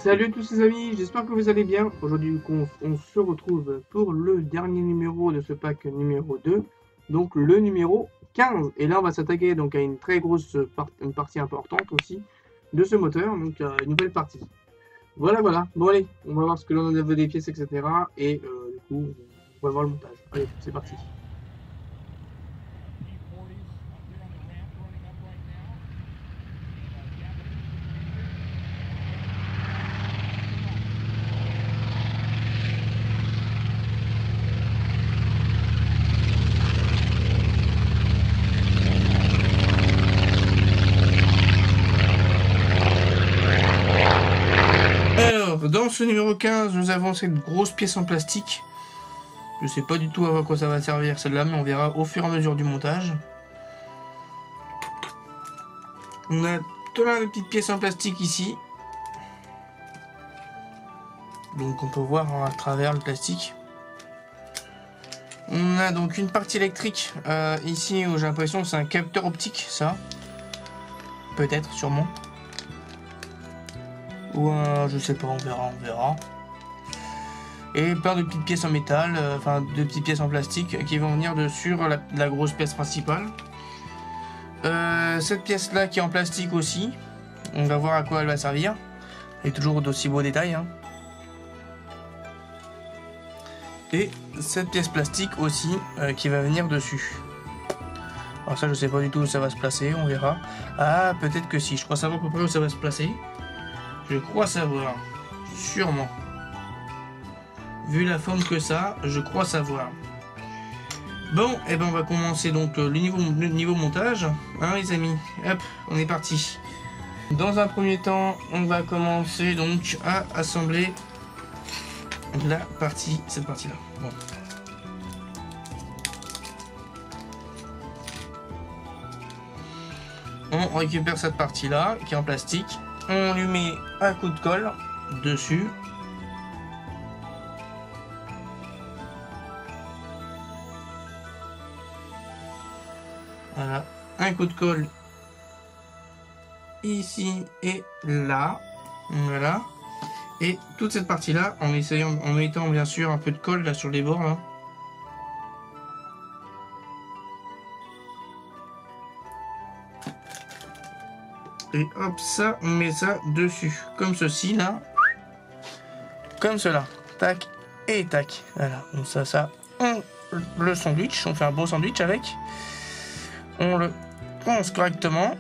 Salut à tous les amis, j'espère que vous allez bien. Aujourd'hui, on se retrouve pour le dernier numéro de ce pack numéro 2, donc le numéro 15. Et là, on va s'attaquer donc à une très grosse une partie importante aussi de ce moteur, donc une nouvelle partie. Voilà. Bon allez, on va voir ce que l'on a des pièces, etc. Et du coup, on va voir le montage. Allez, c'est parti. Alors, dans ce numéro 15, nous avons cette grosse pièce en plastique. Je sais pas du tout à quoi ça va servir celle-là, mais on verra au fur et à mesure du montage. On a plein de petites pièces en plastique ici. Donc on peut voir à travers le plastique. On a donc une partie électrique ici où j'ai l'impression que c'est un capteur optique, ça. Peut-être, sûrement. Ou je sais pas, on verra. Et plein de petites pièces en métal, enfin de petites pièces en plastique qui vont venir dessus la grosse pièce principale. Cette pièce là qui est en plastique aussi, on va voir à quoi elle va servir. Et toujours d'aussi beaux détails. Hein. Et cette pièce plastique aussi qui va venir dessus. Alors ça je sais pas du tout où ça va se placer, on verra. Ah peut-être que si, je crois savoir à peu près où ça va se placer. Je crois savoir, sûrement. Vu la forme que ça, je crois savoir. Bon, et ben on va commencer donc le niveau montage. Hein les amis, hop, on est parti. Dans un premier temps, on va commencer donc à assembler cette partie-là. Bon. On récupère cette partie-là qui est en plastique. On lui met un coup de colle dessus. Voilà, un coup de colle ici et là. Voilà. Et toute cette partie-là, en mettant bien sûr un peu de colle là sur les bords là. Et hop, ça, on met ça dessus, comme ceci là. Comme cela. Tac et tac. Voilà, donc ça, le sandwich, on fait un bon sandwich avec. On le ponce correctement.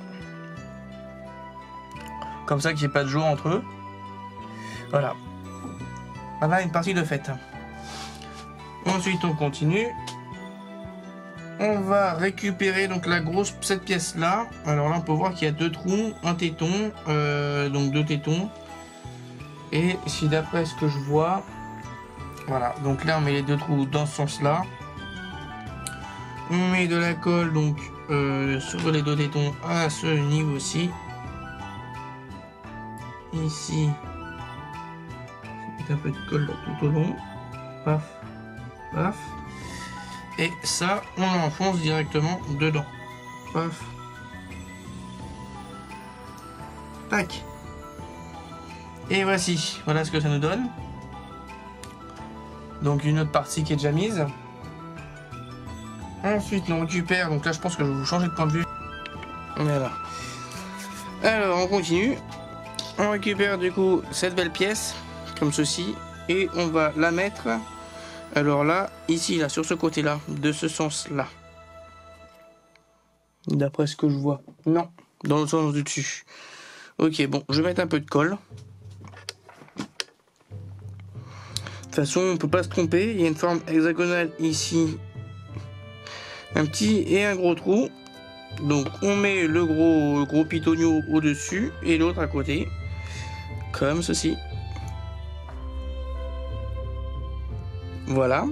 Comme ça qu'il n'y ait pas de jour entre eux. Voilà. Voilà une partie de faite. Ensuite on continue. On va récupérer donc cette pièce là. Alors là on peut voir qu'il y a deux trous, un téton, donc deux tétons. Et si d'après ce que je vois, voilà. Donc là on met les deux trous dans ce sens là. On met de la colle donc sur les deux tétons à ce niveau-ci. Ici, un peu de colle là, tout au long. Paf, paf. Et ça, on l'enfonce directement dedans. Paf. Tac. Et voici. Voilà ce que ça nous donne. Donc une autre partie qui est déjà mise. Ensuite, on récupère. Donc là, je pense que je vais vous changer de point de vue. Voilà. Alors, on continue. On récupère du coup cette belle pièce. Comme ceci. Et on va la mettre. Alors là, ici, là, sur ce côté-là, de ce sens-là. D'après ce que je vois. Non, dans le sens du dessus. Ok, bon, je vais mettre un peu de colle. De toute façon, on ne peut pas se tromper. Il y a une forme hexagonale ici. Un petit et un gros trou. Donc, on met le gros pitonio au-dessus et l'autre à côté. Comme ceci. Voilà,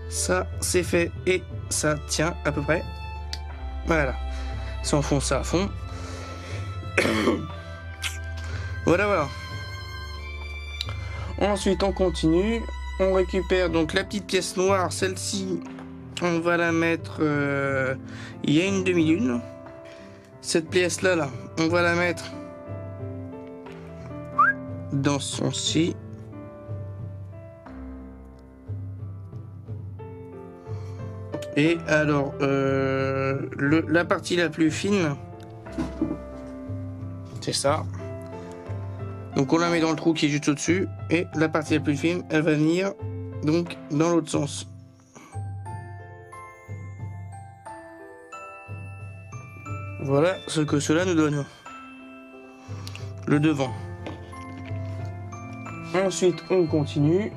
ça c'est fait et ça tient à peu près. Voilà, ça enfonce ça à fond. Voilà. Ensuite on continue, on récupère donc la petite pièce noire, celle-ci, on va la mettre. Il y a une demi-lune. Cette pièce là, on va la mettre dans ce sens-ci. Et alors, la partie la plus fine, c'est ça. Donc on la met dans le trou qui est juste au-dessus. Et la partie la plus fine, elle va venir donc dans l'autre sens. Voilà ce que cela nous donne. Le devant. Ensuite, on continue.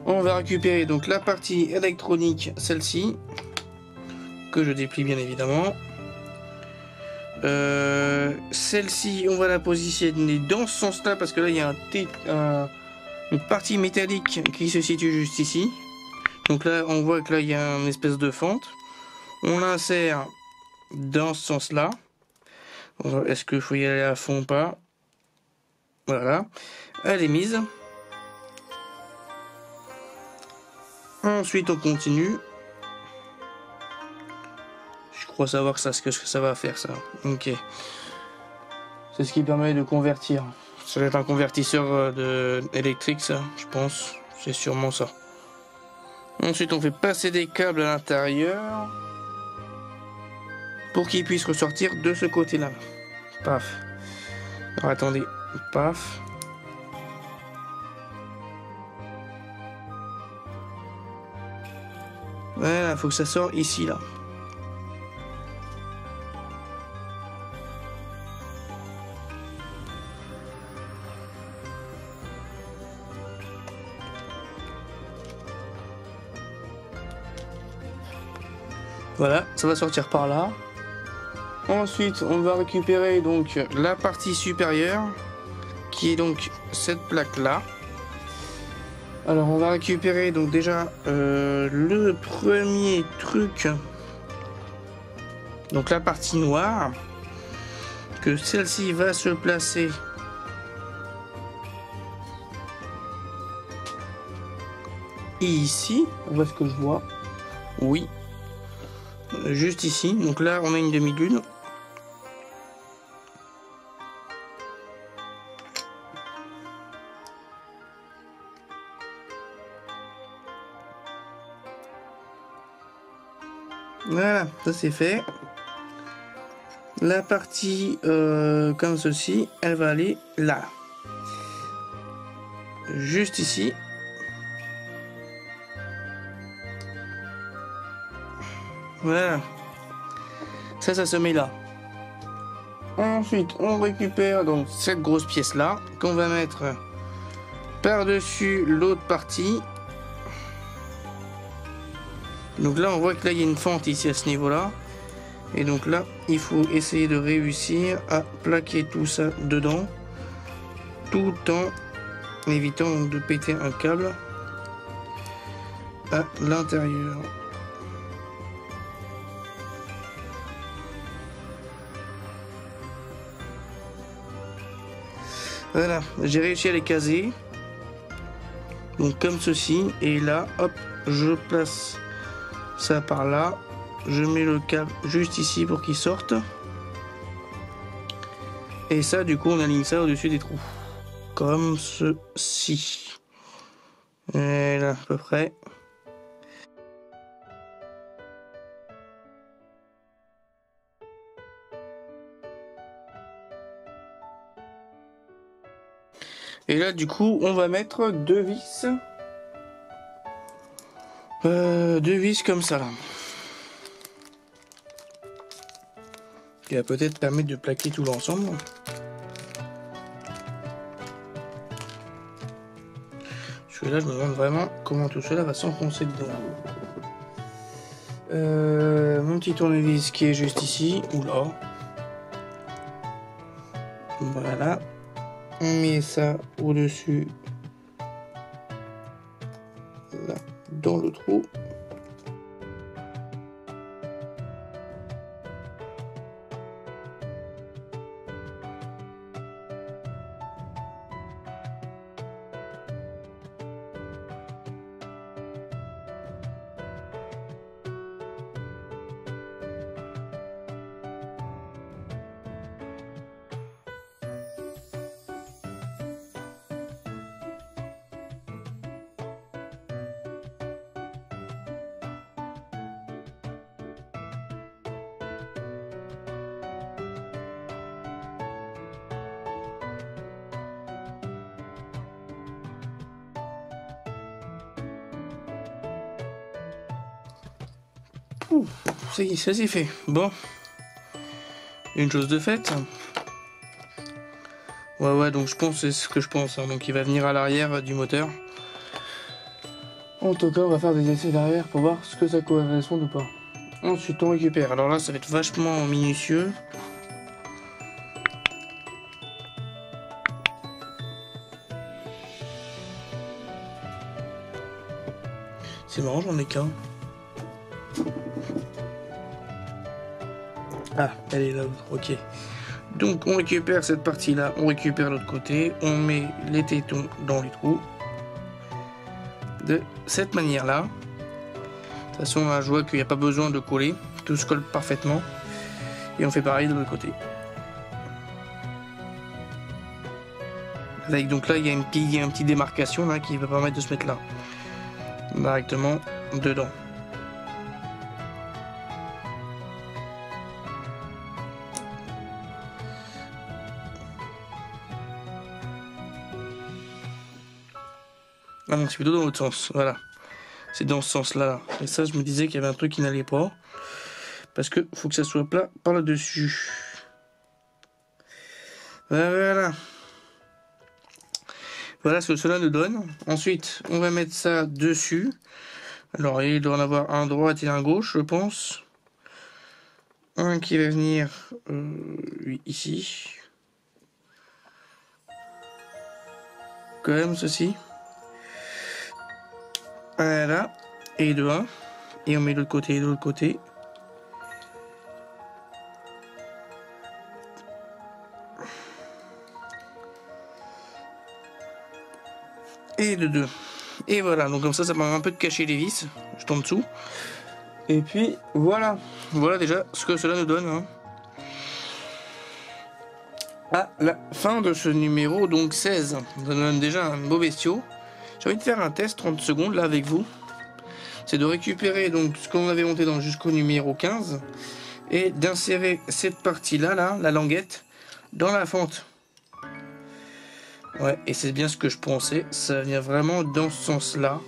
On va récupérer donc la partie électronique, celle-ci, que je déplie bien évidemment. Celle-ci, on va la positionner dans ce sens-là parce que là, il y a une partie métallique qui se situe juste ici. Donc là, on voit que là, il y a une espèce de fente. On l'insère dans ce sens-là. Est-ce qu'il faut y aller à fond ou pas? Voilà. Elle est mise. Ensuite, on continue. Je crois savoir ce que ça va faire, ça. Ok. C'est ce qui permet de convertir. Ça va être un convertisseur électrique, ça, je pense. C'est sûrement ça. Ensuite, on fait passer des câbles à l'intérieur pour qu'ils puissent ressortir de ce côté-là. Paf. Alors, attendez. Paf. Voilà, faut que ça sorte ici, là. Voilà, ça va sortir par là. Ensuite, on va récupérer donc la partie supérieure, qui est donc cette plaque-là. Alors, on va récupérer donc déjà le premier truc, donc la partie noire, que celle-ci va se placer ici. On voit ce que je vois. Oui. Juste ici. Donc là, on a une demi-lune. Voilà, ça c'est fait. La partie comme ceci, elle va aller là. Juste ici. Voilà. Ça se met là. Ensuite, on récupère donc cette grosse pièce là qu'on va mettre par-dessus l'autre partie. Donc là, on voit que là, il y a une fente ici à ce niveau-là. Et donc là, il faut essayer de réussir à plaquer tout ça dedans, tout en évitant de péter un câble à l'intérieur. Voilà, j'ai réussi à les caser. Donc comme ceci. Et là, hop, je place ça par là. Je mets le câble juste ici pour qu'il sorte. Et ça, du coup, on aligne ça au-dessus des trous. Comme ceci. Voilà, à peu près. Et là, du coup, on va mettre deux vis. Deux vis comme ça, là. Qui va peut-être permettre de plaquer tout l'ensemble. Celui-là, je me demande vraiment comment tout cela va s'enfoncer dedans. Mon petit tournevis qui est juste ici, ou là. Voilà. On met ça au-dessus, là, dans le trou. Ouh, ça y est, ça c'est fait. Bon. Une chose de faite. Ouais, donc je pense, c'est ce que je pense. Hein. Donc il va venir à l'arrière du moteur. En tout cas, on va faire des essais d'arrière pour voir ce que ça correspond ou pas. Ensuite, on récupère. Alors là, ça va être vachement minutieux. C'est marrant, j'en ai qu'un. Ah, elle est là, ok. Donc on récupère cette partie-là, on récupère l'autre côté, on met les tétons dans les trous. De cette manière-là. De toute façon, là, je vois qu'il n'y a pas besoin de coller. Tout se colle parfaitement. Et on fait pareil de l'autre côté. Donc là, il y a une petite démarcation là, qui va permettre de se mettre là. Directement dedans. Ah non, c'est plutôt dans l'autre sens, voilà. C'est dans ce sens-là. Et ça, je me disais qu'il y avait un truc qui n'allait pas. Parce que faut que ça soit plat par là-dessus. Voilà. Voilà ce que cela nous donne. Ensuite, on va mettre ça dessus. Alors, il doit en avoir un droite et un gauche, je pense. Un qui va venir ici. Comme ceci. Voilà. Et de un. Et on met de l'autre côté et de l'autre côté. Et de deux. Et voilà, donc comme ça permet un peu de cacher les vis. Je tombe dessous. Et puis voilà. Voilà déjà ce que cela nous donne. Hein. À la fin de ce numéro, donc 16. Ça nous donne déjà un beau bestiau. J'ai envie de faire un test 30 secondes là avec vous. C'est de récupérer donc ce qu'on avait monté dans jusqu'au numéro 15. Et d'insérer cette partie-là, là, la languette, dans la fente. Ouais, et c'est bien ce que je pensais, ça vient vraiment dans ce sens-là.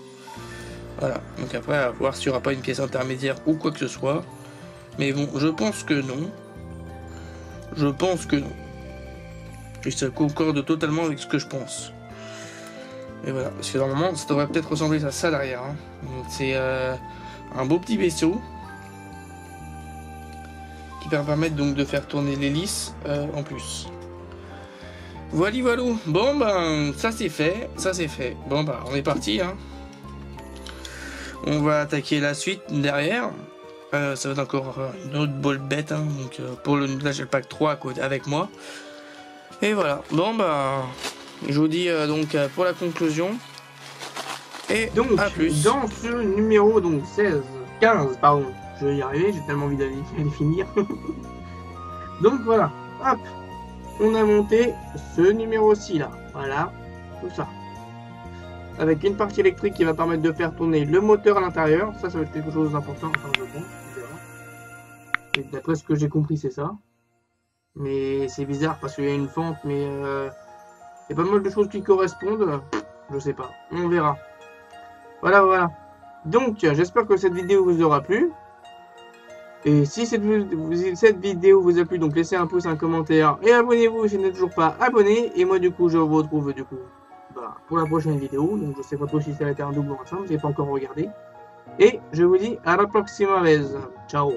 Voilà, donc après, à voir s'il n'y aura pas une pièce intermédiaire ou quoi que ce soit. Mais bon, je pense que non. Je pense que non. Et ça concorde totalement avec ce que je pense. Et voilà, parce que normalement, ça devrait peut-être ressembler à ça derrière. Hein. Donc c'est un beau petit vaisseau. Qui va permettre donc de faire tourner l'hélice en plus. Voilà. Bon ben ça c'est fait, Bon ben on est parti hein. On va attaquer la suite derrière. Ça va être encore une autre ball bête hein. Donc pour le Nuglash Pack 3 avec moi. Et voilà. Bon ben je vous dis donc pour la conclusion. Et donc à plus. Dans ce numéro donc 15 pardon, je vais y arriver, j'ai tellement envie d'aller finir. Donc voilà, hop. On a monté ce numéro-ci là, voilà, tout ça. Avec une partie électrique qui va permettre de faire tourner le moteur à l'intérieur. Ça va être quelque chose d'important, enfin je pense, et d'après ce que j'ai compris c'est ça. Mais c'est bizarre parce qu'il y a une fente, mais il y a pas mal de choses qui correspondent. Je sais pas, on verra. Voilà. Donc j'espère que cette vidéo vous aura plu. Et si cette vidéo vous a plu, donc laissez un pouce, un commentaire et abonnez-vous si vous n'êtes toujours pas abonné. Et moi du coup je vous retrouve pour la prochaine vidéo. Donc je sais pas trop si ça va être un double ou un simple, j'ai pas encore regardé. Et je vous dis à la prochaine vez. Ciao.